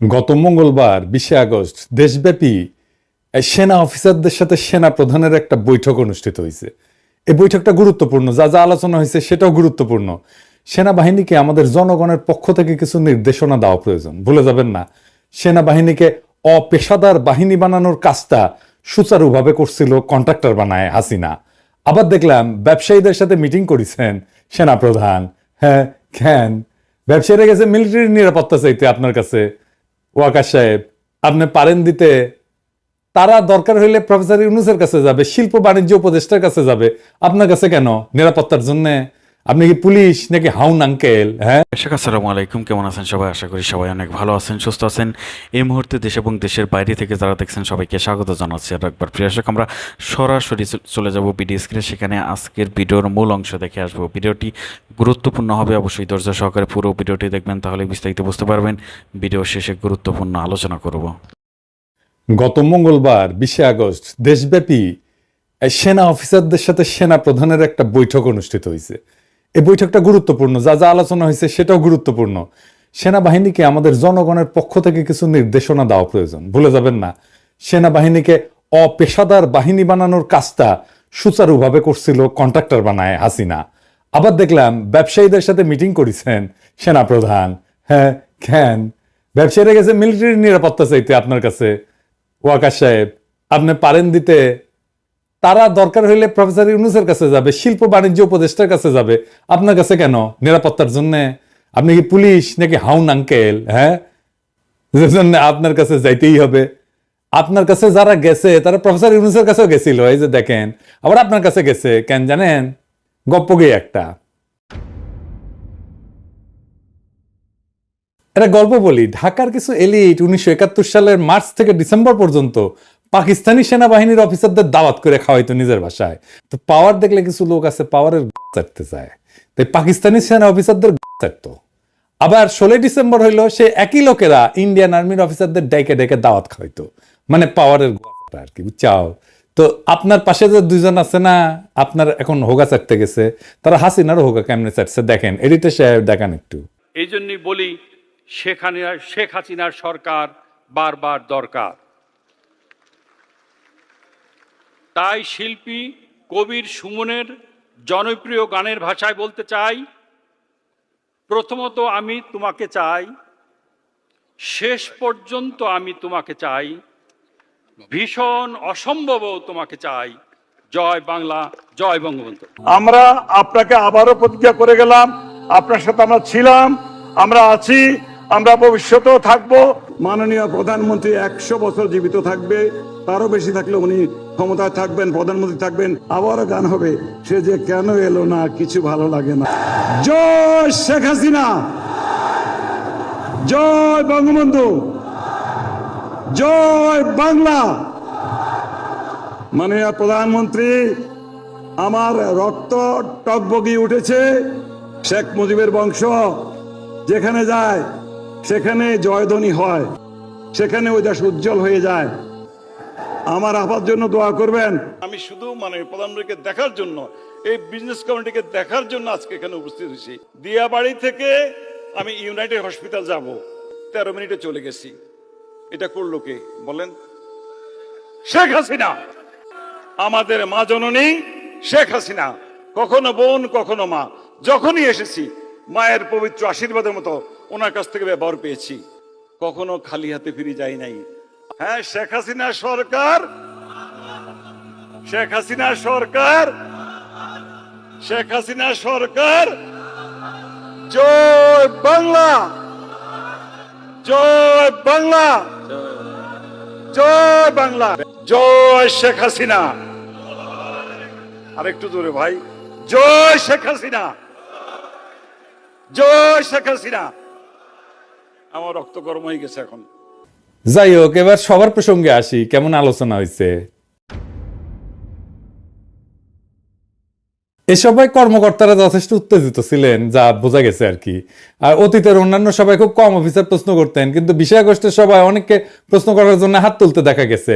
গত মঙ্গলবার 20 আগস্ট দেশব্যাপী সেনা অফিসারদের সাথে সেনা প্রধানের একটা বৈঠক অনুষ্ঠিত হয়েছে। এই বৈঠকটা গুরুত্বপূর্ণ, যা যা আলোচনা হয়েছে সেটাও গুরুত্বপূর্ণ। সেনাবাহিনীকে আমাদের জনগণের পক্ষ থেকে কিছু নির্দেশনা দেওয়া প্রয়োজন, ভুলে যাবেন না। সেনাবাহিনীকে অপেশাদার বাহিনী বানানোর কাজটা সুচারুভাবে করছিল কন্ট্রাক্টর বানায় হাসিনা। আবার দেখলাম ব্যবসায়ীদের সাথে মিটিং করেছেন সেনাপ্রধান। হ্যাঁ, কেন ব্যবসায়ীরা গেছে মিলিটারি নিরাপত্তা চাইতে আপনার কাছে? ওয়াকার সাহেব, আপনি পারেন দিতে? তারা দরকার হইলে প্রফেসর ইউনূসের কাছে যাবে, শিল্প বাণিজ্য উপদেষ্টার কাছে যাবে, আপনার কাছে কেন নিরাপত্তার জন্য? আপনি কি পুলিশ নাকি হাউন আঙ্কেল? হ্যাঁ, দর্শক আসসালামু আলাইকুম, কেমন আছেন সবাই? আশা করি সবাই অনেক ভালো আছেন, সুস্থ আছেন। এই মুহূর্তে দেশ এবং দেশের বাইরে থেকে যারা দেখছেন সবাইকে স্বাগত জানাচ্ছি। আর একবার প্রিয় দর্শক, আমরা সরাসরি চলে যাব ভিডিও স্ক্রিনে, সেখানে আজকের ভিডিওর মূল অংশ দেখে আসবো। ভিডিওটি গুরুত্বপূর্ণ হবে, অবশ্যই ধৈর্য সহকারে পুরো ভিডিওটি দেখবেন, তাহলে বিস্তারিত বুঝতে পারবেন। ভিডিও শেষে গুরুত্বপূর্ণ আলোচনা করব। গত মঙ্গলবার 20 আগস্ট দেশব্যাপী সেনা অফিসারদের সাথে সেনা প্রধানের একটা বৈঠক অনুষ্ঠিত হয়েছে। এই বৈঠকটা গুরুত্বপূর্ণ, যা যা আলোচনা হয়েছে সেটাও গুরুত্বপূর্ণ। সেনাবাহিনীকে আমাদের জনগণের পক্ষ থেকে কিছু নির্দেশনা দেওয়া প্রয়োজন, ভুলে যাবেন না। সেনাবাহিনীকে অপেশাদার বাহিনী বানানোর কাজটা সুচারুভাবে করছিল কন্ট্রাক্টর বানায় হাসিনা। আবার দেখলাম ব্যবসায়ীদের সাথে মিটিং করেছেন সেনাপ্রধান। হ্যাঁ, কেন ব্যবসায়ীরা গেছে মিলিটারি নিরাপত্তা চাইতে আপনার কাছে? ওয়াকার সাহেব, আপনি পারেন দিতে? তারা দরকার হইলে প্রফেসর ইউনূসের কাছে যাবে, শিল্প বাণিজ্য উপদেষ্টার কাছে যাবে, আপনার কাছে কেন নিরাপত্তার জন্য? আপনি কি পুলিশ নাকি হাউন আঙ্কেল? হ্যাঁ, যে জন্য আপনার কাছে যাইতেই হবে। আপনার কাছে যারা গেছে তারা প্রফেসর ইউনূসের কাছেও গেছিল, এই যে দেখেন। আবার আপনার কাছে গেছে কেন জানেন? গপ্পগে একটা এটা গল্প বলি। ঢাকার কিছু এলিট 1971 সালের মার্চ থেকে ডিসেম্বর পর্যন্ত পাকিস্তানি সেনাবাহিনীর অফিসারদের দাওয়াত করে খাওয়াইতো নিজের ভাষায়। তো পাওয়ার দেখলে কিছু লোক আছে পাওয়ারের চাটতে চায়, তাই পাকিস্তানি সেনা অফিসারদের চাটতো। আবার 16 ডিসেম্বর হইলো, সে একই লোকেরা ইন্ডিয়ান আর্মির অফিসারদের ডেকে ডেকে দাওয়াত খাওয়াইতো, মানে পাওয়ারের আর কি, বুঝছাও? তো আপনার পাশে যে দুইজন আছে না, আপনার এখন হোগা চাটতে গেছে, তারা হাসিনারও হোগা কেমনে চাটছে দেখেন। এডিটর সাহেব দেখান একটু। এই জন্যই বলি শেখ হাসিনার সরকার বারবার দরকার। তাই শিল্পী কবির সুমনের জনপ্রিয় গানের ভাষায় বলতে চাই, প্রথমত আমি তোমাকে চাই, শেষ পর্যন্ত আমি তোমাকে চাই, ভীষণ অসম্ভবও তোমাকে চাই। জয় বাংলা, জয় বঙ্গবন্ধু। আমরা আপনাকে আবারও প্রতিজ্ঞা করে গেলাম, আপনার সাথে আমরা ছিলাম, আমরা আছি, আমরা ভবিষ্যতেও থাকবো। মাননীয় প্রধানমন্ত্রী 100 বছর জীবিত থাকবে, তারও বেশি থাকলে উনি ক্ষমতায় থাকবেন, প্রধানমন্ত্রী থাকবেন। আবারও গান হবে, সে যে কেন এলো না, কিছু ভালো লাগে না। জয় শেখ হাসিনা, জয় বঙ্গবন্ধু, জয় বাংলা। মাননীয় প্রধানমন্ত্রী, আমার রক্ত টকবগিয়ে উঠেছে। শেখ মুজিবের বংশ যেখানে যায় সেখানে জয়ধ্বনি হয়, সেখানে ওই দেশ উজ্জ্বল হয়ে যায়। আমার আপার জন্য দোয়া করবেন। আমি শুধু প্রধানমন্ত্রীকে দেখার জন্য, এই বিজনেস কমিটিকে দেখার জন্য আজকে এখানে উপস্থিত হয়েছি। দিয়াবাড়ি থেকে আমি ইউনাইটেড হসপিটাল যাব, 13 মিনিটে চলে গেছি। এটা করলো কে বলেন? শেখ হাসিনা, আমাদের মা জননী শেখ হাসিনা। কখনো বোন, কখনো মা। যখনই এসেছি মায়ের পবিত্র আশীর্বাদের মতো ওনার কাছ থেকে ব্যবহার পেয়েছি, কখনো খালি হাতে ফিরে যাই নাই। হ্যাঁ, শেখ হাসিনা সরকার, শেখ হাসিনা সরকার, শেখ হাসিনা সরকার। জয় বাংলা, জয় বাংলা, জয় বাংলা, জয় শেখ হাসিনা। আরেকটু জোরে ভাই, জয় শেখ হাসিনা, জয় শেখ হাসিনা। আমার রক্ত গরম হয়ে গেছে এখন। যাই হোক, এবার সবার প্রসঙ্গে আসি। কেমন আলোচনা হয়েছে? এ সবাই কর্মকর্তারা যথেষ্ট উত্তেজিত ছিলেন, যা বোঝা গেছে আর কি। আর অতীতের অন্যান্য সবাই খুব কম অফিসার প্রশ্ন করতেন, কিন্তু 20 আগস্টের সবাই অনেককে প্রশ্ন করার জন্য হাত তুলতে দেখা গেছে।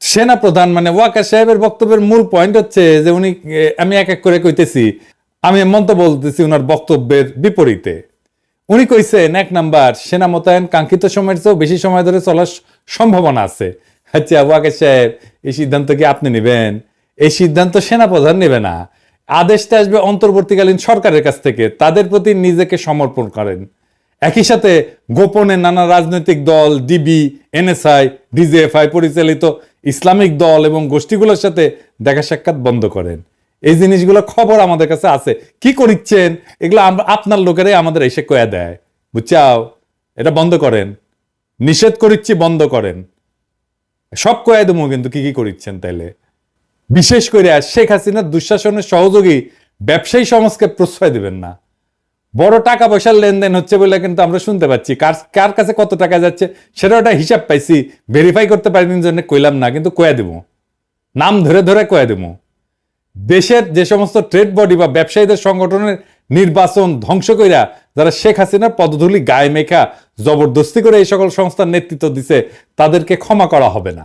সেনা প্রধান মানে ওয়াকার সাহেবের বক্তব্যের মূল পয়েন্ট হচ্ছে যে উনি, আমি এক এক করে কইতেছি, আমি মন্তব্য বলতেছি ওনার বক্তব্যের বিপরীতে। উনি কইছেন 1 নাম্বার, সেনা মোতায়েন কাঙ্ক্ষিত সময়ের চেয়েও বেশি সময় ধরে চলার সম্ভাবনা আছে। আচ্ছা ওয়াকার সাহেব, এই সিদ্ধান্ত কি আপনি নেবেন? এই সিদ্ধান্ত সেনাপ্রধান নেবে না, আদেশটা আসবে অন্তর্বর্তীকালীন সরকারের কাছ থেকে। তাদের প্রতি নিজেকে সমর্পণ করেন। একই সাথে গোপনে নানা রাজনৈতিক দল, ডিবি, এনএসআই, ডিজিএফআই পরিচালিত ইসলামিক দল এবং গোষ্ঠীগুলোর সাথে দেখা সাক্ষাৎ বন্ধ করেন। এই জিনিসগুলো খবর আমাদের কাছে আছে। কি করিচ্ছেন এগুলো আপনার লোকেরাই আমাদের এসে কয়া দেয়, বুঝছাও? এটা বন্ধ করেন, নিষেধ করিচ্ছি, বন্ধ করেন। সব কয়া দেবো কিন্তু কি কি করিচ্ছেন তাইলে। বিশেষ করে শেখ হাসিনার দুঃশাসনের সহযোগী ব্যবসায়ী সমাজকে প্রশ্রয় দিবেন না। বড় টাকা পয়সার লেনদেন হচ্ছে বলে কিন্তু আমরা শুনতে পাচ্ছি, কার কাছে কত টাকা যাচ্ছে সেটা ওটা হিসাব পাইছি, ভেরিফাই করতে পারিনি জন্য কইলাম না, কিন্তু কয়া দেবো, নাম ধরে ধরে কয়া দেবো। দেশের যে সমস্ত ট্রেড বডি বা ব্যবসায়ীদের সংগঠনের নির্বাচন ধ্বংস কইরা যারা শেখ হাসিনার পদধূলি গায়ে মেখা জবরদস্তি করে এই সকল সংস্থার নেতৃত্ব দিছে, তাদেরকে ক্ষমা করা হবে না।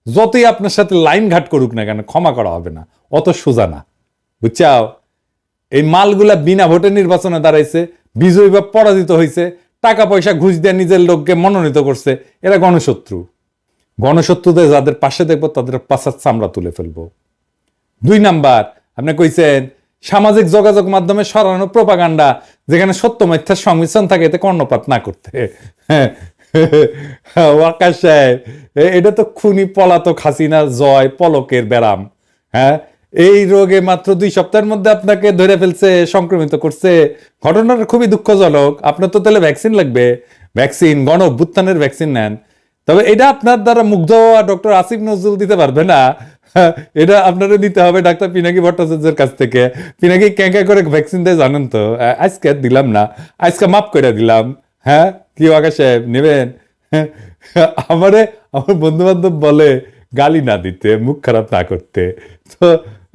যতই আপনার সাথে লাইন ঘাট করুক না কেন, ক্ষমা করা হবে না। অত সোজা না, বুঝছাও? এই মালগুলা বিনা ভোটে নির্বাচনে দাঁড়াইছে, বিজয়ী বা পরাজিত হয়েছে, টাকা পয়সা ঘুষ দিয়ে নিজের লোককে মনোনীত করছে। এরা গণশত্রু। গণশত্রুদের যাদের পাশে দেখবো তাদের পাশার চামড়া তুলে ফেলবো। 2 নাম্বার, আপনি কইছেন সামাজিক যোগাযোগ মাধ্যমে সরানো প্রোপাগান্ডা যেখানে সত্য মিথ্যার সংমিশ্রণ থাকে এতে কর্ণপাত না করতে। ওয়াকার সাহেব, এটা তো খুনি পলাতক হাসিনা জয় পলকের ব্যারাম। হ্যাঁ, এই রোগে মাত্র 2 সপ্তাহের মধ্যে আপনাকে ধরে ফেলছে, সংক্রমিত করছে। ঘটনাটা খুবই দুঃখজনক। আপনার তো তাহলে ভ্যাকসিন লাগবে, ভ্যাকসিন, গণ অভ্যুত্থানের ভ্যাকসিন নেন। তবে এটা আপনার দ্বারা মুগ্ধ হওয়া ডক্টর আসিফ নজরুল দিতে পারবে না। এটা আপনারা নিতে হবে ডাক্তার পিনাকি ভট্টাচার্যের কাছ থেকে। পিনাকি ক্যাঁকা করে ভ্যাকসিন দেয় জানেন তো। আজকে দিলাম না, আজকে মাফ করে দিলাম। হ্যাঁ, কি ওয়াকা সাহেব নেবেন? আমার বন্ধু বান্ধব বলে গালি না দিতে, মুখ খারাপ না করতে। তো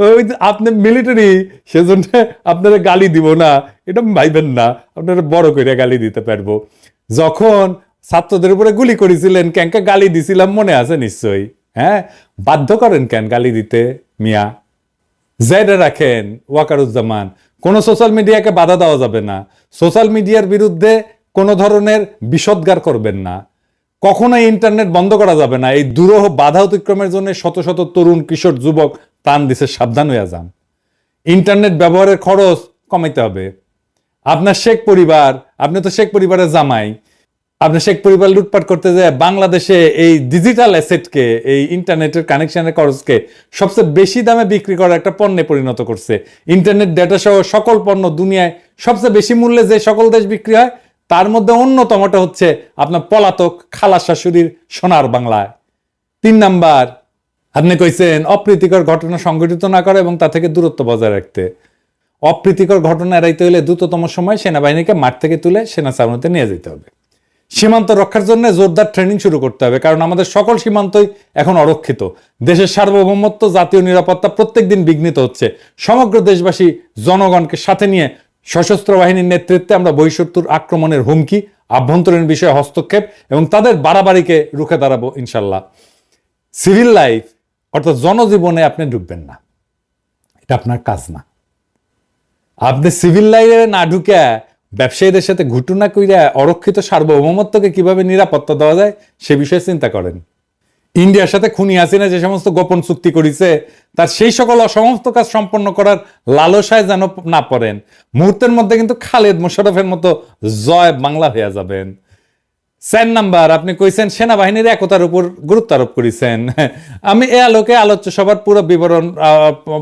ওই আপনি মিলিটারি, সেজন্য আপনারা গালি দিব না এটা ভাইবেন না, আপনারা বড় করে গালি দিতে পারবো। যখন ছাত্রদের উপরে গুলি করেছিলেন ক্যাঙ্কা গালি দিছিলাম, মনে আছে নিশ্চয়ই। হ্যাঁ, বাধ্য করেন কেন গালি দিতে মিয়া? জেডে রাখেন ওয়াকারুজ্জামান, কোনো সোশ্যাল মিডিয়াকে বাধা দেওয়া যাবে না। সোশ্যাল মিডিয়ার বিরুদ্ধে কোনো ধরনের বিষোদ্গার করবেন না। কখনোই ইন্টারনেট বন্ধ করা যাবে না। এই দুরূহ বাধা অতিক্রমের জন্য শত শত তরুণ কিশোর যুবক প্রাণ দিছে, সাবধান হয়ে যান। ইন্টারনেট ব্যবহারের খরচ কমাইতে হবে। আপনার শেখ পরিবার, আপনি তো শেখ পরিবারের জামাই, আপনি শেখ পরিবার লুটপাট করতে যায় বাংলাদেশে এই ডিজিটাল অ্যাসেটকে, এই ইন্টারনেটের কানেকশনের খরচকে সবচেয়ে বেশি দামে বিক্রি করার একটা পণ্যে পরিণত করছে। ইন্টারনেট ডেটা সহ সকল পণ্য দুনিয়ায় সবচেয়ে বেশি মূল্যে যে সকল দেশ বিক্রি হয় তার মধ্যে অন্যতমটা হচ্ছে আপনার পলাতক খালা শাশুড়ির সোনার বাংলায়। 3 নাম্বার, আপনি কইছেন অপ্রীতিকর ঘটনা সংঘটিত না করে এবং তা থেকে দূরত্ব বজায় রাখতে। অপ্রীতিকর ঘটনা এড়াইতে হলে দ্রুততম সময় সেনাবাহিনীকে মাঠ থেকে তুলে সেনা ছাউনিতে নিয়ে যেতে হবে। সীমান্ত রক্ষার জন্য জোরদার ট্রেনিং শুরু করতে হবে, কারণ আমাদের সকল সীমান্তই এখন অরক্ষিত। দেশের সার্বভৌমত্ব, জাতীয় নিরাপত্তা প্রত্যেকদিন বিঘ্নিত হচ্ছে। সমগ্র দেশবাসী জনগণকে সাথে নিয়ে সশস্ত্র বাহিনীর নেতৃত্বে আমরা বহিঃশত্রুর আক্রমণের হুমকি, আভ্যন্তরীণ বিষয়ে হস্তক্ষেপ এবং তাদের বাড়াবাড়িকে রুখে দাঁড়াবো ইনশাল্লাহ। সিভিল লাইফ অর্থাৎ জনজীবনে আপনি ঢুকবেন না, এটা আপনার কাজ না। আপনি সিভিল লাইফে না ঢুকে ব্যবসায়ীদের সাথে ঘটনা কইরা অরক্ষিত সার্বভৌমত্বকে কিভাবে নিরাপত্তা দেওয়া যায় সে বিষয়ে চিন্তা করেন। ইন্ডিয়ার সাথে খুনি হাসিনা যে সমস্ত গোপন চুক্তি করেছে তার সেই সকল অসমস্ত কাজ সম্পন্ন করার লালসায় যেন না পড়েন। মুহূর্তের মধ্যে কিন্তু খালেদ মোশাররফের মতো জয় বাংলা হয়ে যাবেন। 4 নাম্বার, আপনি কইছেন সেনাবাহিনীর একতার উপর গুরুত্ব আরোপ করেছেন। আমি এ আলোকে আলোচ্য সভার পুরো বিবরণ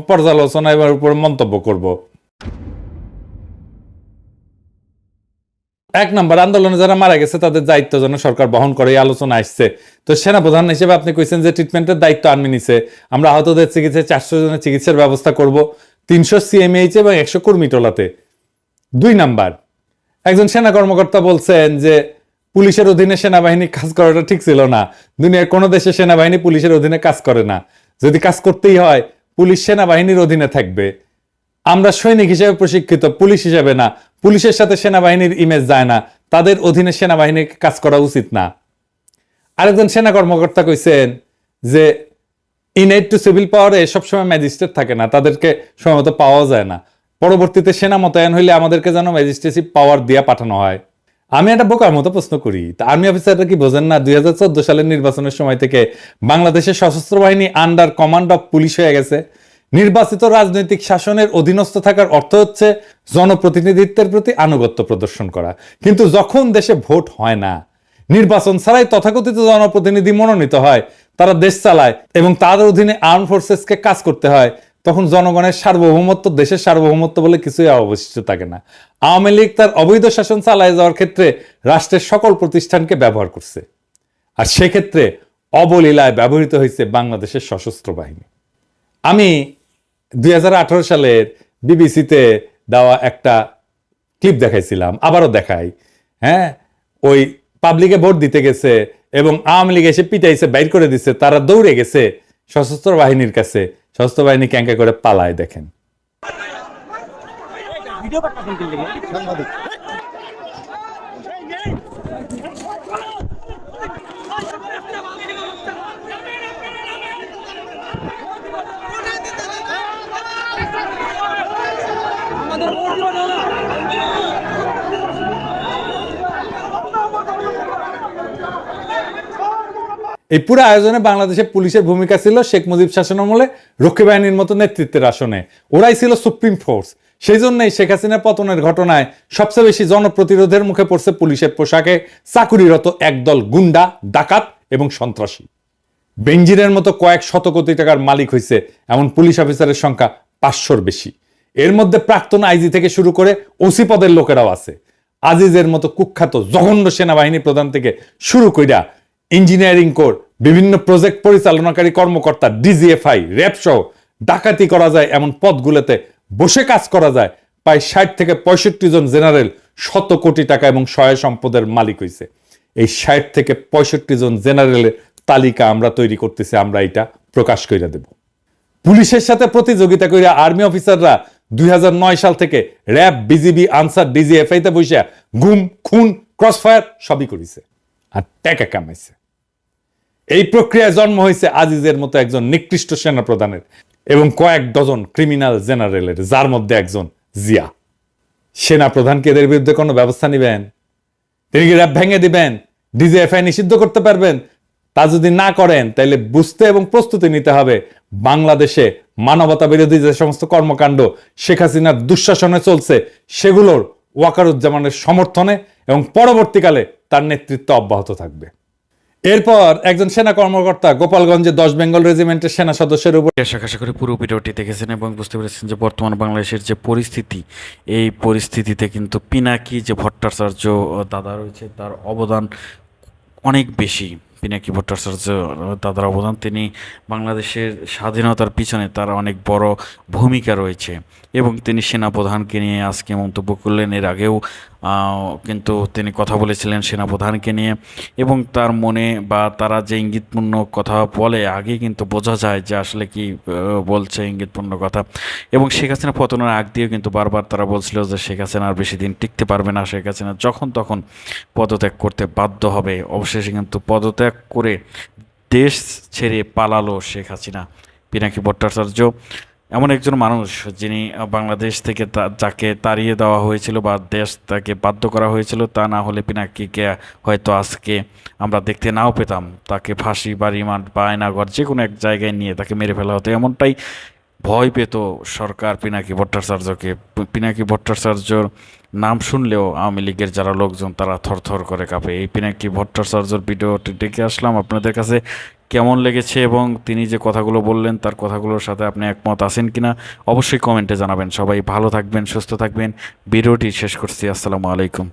পর্যালোচনা এবার উপর মন্তব্য করব। 1 নাম্বার, আন্দোলনে যারা মারা গেছে তাদের দায়িত্ব যেন সরকার বহন করে, এই আলোচনা আসছে। তো সেনাপ্রধান হিসেবে আপনি কইছেন যে ট্রিটমেন্টের দায়িত্ব আর্মি নিছে। আমরা আহতদের চিকিৎসায় 400 জনের চিকিৎসার ব্যবস্থা করব, 300 সিএমএইচ এবং 100 কর্মী টোলাতে। 2 নাম্বার, একজন সেনা কর্মকর্তা বলছেন যে পুলিশের অধীনে সেনাবাহিনী কাজ করাটা ঠিক ছিল না। দুনিয়ার কোনো দেশে সেনাবাহিনী পুলিশের অধীনে কাজ করে না। যদি কাজ করতেই হয় পুলিশ সেনাবাহিনীর অধীনে থাকবে। আমরা সৈনিক হিসেবে প্রশিক্ষিত, পুলিশ হিসেবে না। পুলিশের সাথে সেনাবাহিনীর ইমেজ যায় না, তাদের অধীনে সেনাবাহিনীর কাজ করা উচিত না। আরেকজন সেনা কর্মকর্তা কইছেন যে ইনএড টু সিভিল পাওয়ারে সবসময় ম্যাজিস্ট্রেট থাকে না, তাদেরকে সময়মতো পাওয়া যায় না। পরবর্তীতে সেনা মোতায়েন হইলে আমাদেরকে যেন ম্যাজিস্ট্রেসি পাওয়ার দিয়া পাঠানো হয়। আমি একটা বোকার মতো প্রশ্ন করি, তা আর্মি অফিসাররা কি বোঝেন না 2014 সালের নির্বাচনের সময় থেকে বাংলাদেশের সশস্ত্র বাহিনী আন্ডার কমান্ড অফ পুলিশ হয়ে গেছে? নির্বাচিত রাজনৈতিক শাসনের অধীনস্থ থাকার অর্থ হচ্ছে জনপ্রতিনিধিত্বের প্রতি আনুগত্য প্রদর্শন করা। কিন্তু যখন দেশে ভোট হয় না, নির্বাচন ছাড়াই তথাকথিত জনপ্রতিনিধি মনোনীত হয়, তারা দেশ চালায় এবং তাদের অধীনে আর্ম ফোর্সেসকে কাজ করতে হয়, তখন জনগণের সার্বভৌমত্ব, দেশের সার্বভৌমত্ব বলে কিছুই অবশিষ্ট থাকে না। আওয়ামী লীগ তার অবৈধ শাসন চালায় যাওয়ার ক্ষেত্রে রাষ্ট্রের সকল প্রতিষ্ঠানকে ব্যবহার করছে, আর সেক্ষেত্রে অবলীলায় ব্যবহৃত হয়েছে বাংলাদেশের সশস্ত্র বাহিনী। আমি 2018 সালের বিবিসিতে দেওয়া একটা ক্লিপ দেখাইছিলাম, আবারও দেখাই। হ্যাঁ, ওই পাবলিকে ভোট দিতে গেছে এবং আওয়ামী লীগ এসে পিটাইছে, বাইর করে দিচ্ছে, তারা দৌড়ে গেছে সশস্ত্র বাহিনীর কাছে, সশস্ত্র বাহিনী ক্যাঙ্কা করে পালায়। দেখেন, এই পুরো আয়োজনে বাংলাদেশের পুলিশের ভূমিকা ছিল শেখ মুজিব শাসনামলে রক্ষী বাহিনীর মতো নেতৃত্বের আসনে, ওরাই ছিল সুপ্রিম ফোর্স। সেই জন্যই শেখ হাসিনার পতনের ঘটনায় সবচেয়ে বেশি জনপ্রতিরোধের মুখে পড়ছে পুলিশের পোশাকে চাকুরিরত একদল গুন্ডা, ডাকাত এবং সন্ত্রাসী। বেনজিরের মতো কয়েক শত কোটি টাকার মালিক হয়েছে এমন পুলিশ অফিসারের সংখ্যা 500-র বেশি। এর মধ্যে প্রাক্তন আইজি থেকে শুরু করে ওসি পদের লোকেরাও আছে। আজিজের মতো কুখ্যাত জঘন্য সেনাবাহিনী প্রধান থেকে শুরু কইরা ইঞ্জিনিয়ারিং কোর, বিভিন্ন প্রজেক্ট পরিচালনাকারী কর্মকর্তা, ডিজিএফআই, র্যাব সহ ডাকাতি করা যায় এমন পদগুলোতে বসে কাজ করা যায় প্রায় 60 থেকে 65 জন জেনারেল 100 কোটি টাকা এবং সহায় সম্পদের মালিক হয়েছে। এই 60 থেকে 65 জন জেনারেলের তালিকা আমরা তৈরি করতেছি, আমরা এটা প্রকাশ করে দেব। পুলিশের সাথে প্রতিযোগিতা করে আর্মি অফিসাররা 2009 সাল থেকে র্যাব, বিজিবি, আনসার, ডিজিএফআই তে বসে গুম, খুন, ক্রসফায়ার সবই করেছে আর টাকা কামাইছে। এই প্রক্রিয়ায় জন্ম হয়েছে আজিজের মতো একজন নিকৃষ্ট সেনা প্রধানের এবং কয়েক ডজন ক্রিমিনাল জেনারেলের, যার মধ্যে একজন জিয়া। সেনা প্রধানকে এদের বিরুদ্ধে কোনো ব্যবস্থা নেবেন? তিনি কি র্যাব ভেঙে দিবেন? ডিজিএফআই নিষিদ্ধ করতে পারবেন? তা যদি না করেন, তাহলে বুঝতে এবং প্রস্তুতি নিতে হবে বাংলাদেশে মানবতা বিরোধী যে সমস্ত কর্মকাণ্ড শেখ হাসিনার দুঃশাসনে চলছে, সেগুলোর ওয়াকারুজ্জামানের সমর্থনে এবং পরবর্তীকালে তার নেতৃত্ব অব্যাহত থাকবে। এরপর একজন সেনা কর্মকর্তা গোপালগঞ্জে 10 বেঙ্গল রেজিমেন্টের সেনা সদস্যের উপর আশা করি পুরো ভিডিওটি দেখেছেন এবং বুঝতে পেরেছেন যে বর্তমান বাংলাদেশের যে পরিস্থিতি, এই পরিস্থিতিতে কিন্তু পিনাকি যে ভট্টাচার্য দাদা রয়েছে, তার অবদান অনেক বেশি। পিনাকি ভট্টাচার্য দাদার অবদান, তিনি বাংলাদেশের স্বাধীনতার পিছনে তার অনেক বড় ভূমিকা রয়েছে এবং তিনি সেনাপ্রধানকে নিয়ে আজকে মন্তব্য করলেন। এর আগেও কিন্তু তিনি কথা বলেছিলেন সেনাপ্রধানকে নিয়ে এবং তার মনে বা তারা যে ইঙ্গিতপূর্ণ কথা বলে আগে কিন্তু বোঝা যায় যে আসলে কি বলছে ইঙ্গিতপূর্ণ কথা। এবং শেখ হাসিনা পতনের আগ দিয়েও কিন্তু বারবার তারা বলছিল যে শেখ হাসিনা আর বেশি দিন টিকতে পারবে না, শেখ হাসিনা যখন তখন পদত্যাগ করতে বাধ্য হবে। অবশেষে কিন্তু পদত্যাগ করে দেশ ছেড়ে পালালো শেখ হাসিনা। পিনাকি ভট্টাচার্য এমন একজন মানুষ যিনি বাংলাদেশ থেকে যাকে তাড়িয়ে দেওয়া হয়েছিল বা দেশ তাকে বাধ্য করা হয়েছিল, তা না হলে পিনাকিকে হয়তো আজকে আমরা দেখতে নাও পেতাম। তাকে ফাঁসি বা রিমান্ড বা আয়নাঘর যে কোনো এক জায়গায় নিয়ে তাকে মেরে ফেলা হতো, এমনটাই ভয় পেত সরকার পিনাকি ভট্টাচার্যকে। পিনাকি ভট্টাচার্যর নাম শুনলেও আওয়ামী লীগের যারা লোকজন তারা থরথর করে কাঁপে। এই পিনাকি ভট্টাচার্যর ভিডিওটি দেখে আসলাম, আপনাদের কাছে কেমন লেগেছে এবং তিনি যে কথাগুলো বললেন তার কথাগুলোর সাথে আপনি একমত আছেন কিনা অবশ্যই কমেন্টে জানাবেন। সবাই ভালো থাকবেন, সুস্থ থাকবেন। ভিডিওটি শেষ করছি। আসসালামু আলাইকুম।